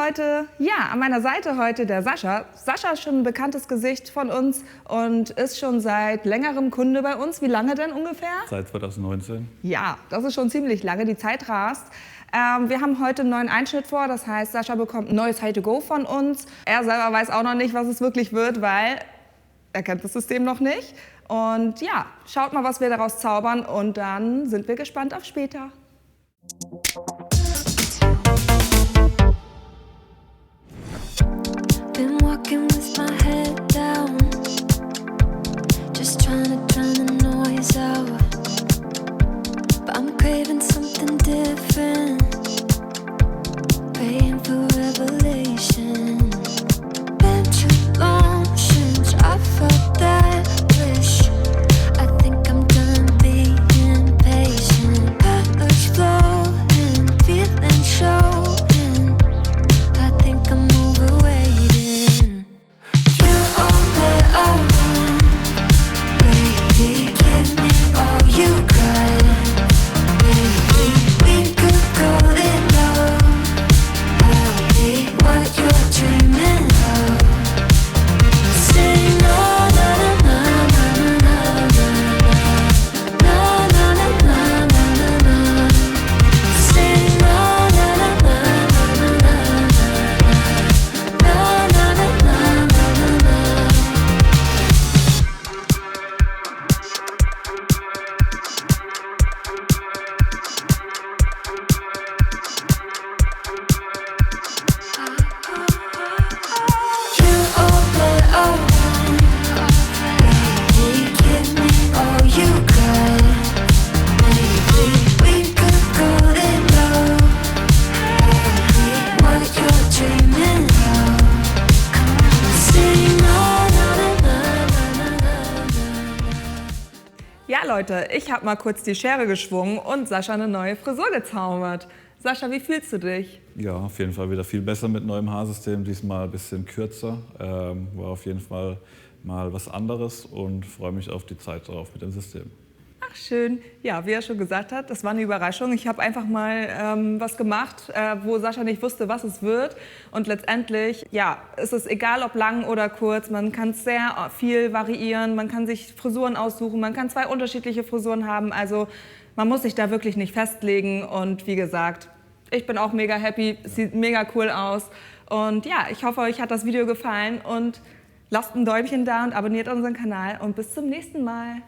Leute, ja, an meiner Seite heute der Sascha. Sascha ist schon ein bekanntes Gesicht von uns und ist schon seit längerem Kunde bei uns. Wie lange denn ungefähr? Seit 2019. Ja, das ist schon ziemlich lange, die Zeit rast. Wir haben heute einen neuen Einschnitt vor, das heißt, Sascha bekommt ein neues Heydecke von uns. Er selber weiß auch noch nicht, was es wirklich wird, weil er kennt das System noch nicht. Und ja, schaut mal, was wir daraus zaubern und dann sind wir gespannt auf später. Been walking with my head down, just trying to drown the noise out. But I'm craving something different, praying for revelation. Been too long since I felt that wish. I think I'm done being patient. Colors flowing, feeling showing. I think I'm overweighted. You only own, baby. Give me all you got, baby. We could call it love. I'll be what you're dreaming of. Say no, na na na na na na na na na na na. Say no, na na na na na na na na na na. You only own, baby. Give me all you got, baby. We could call it love. I'll be what you're dreaming of. Say no, na na na na na. Ja Leute, ich habe mal kurz die Schere geschwungen und Sascha eine neue Frisur gezaubert. Sascha, wie fühlst du dich? Ja, auf jeden Fall wieder viel besser mit neuem Haarsystem. Diesmal ein bisschen kürzer. War auf jeden Fall mal was anderes und freue mich auf die Zeit drauf mit dem System. Ach schön. Ja, wie er schon gesagt hat, das war eine Überraschung. Ich habe einfach mal was gemacht, wo Sascha nicht wusste, was es wird. Und letztendlich, ja, ist es egal, ob lang oder kurz. Man kann sehr viel variieren. Man kann sich Frisuren aussuchen. Man kann 2 unterschiedliche Frisuren haben. Also man muss sich da wirklich nicht festlegen. Und wie gesagt, ich bin auch mega happy. Es sieht mega cool aus. Und ja, ich hoffe, euch hat das Video gefallen. Und lasst ein Däumchen da und abonniert unseren Kanal. Und bis zum nächsten Mal.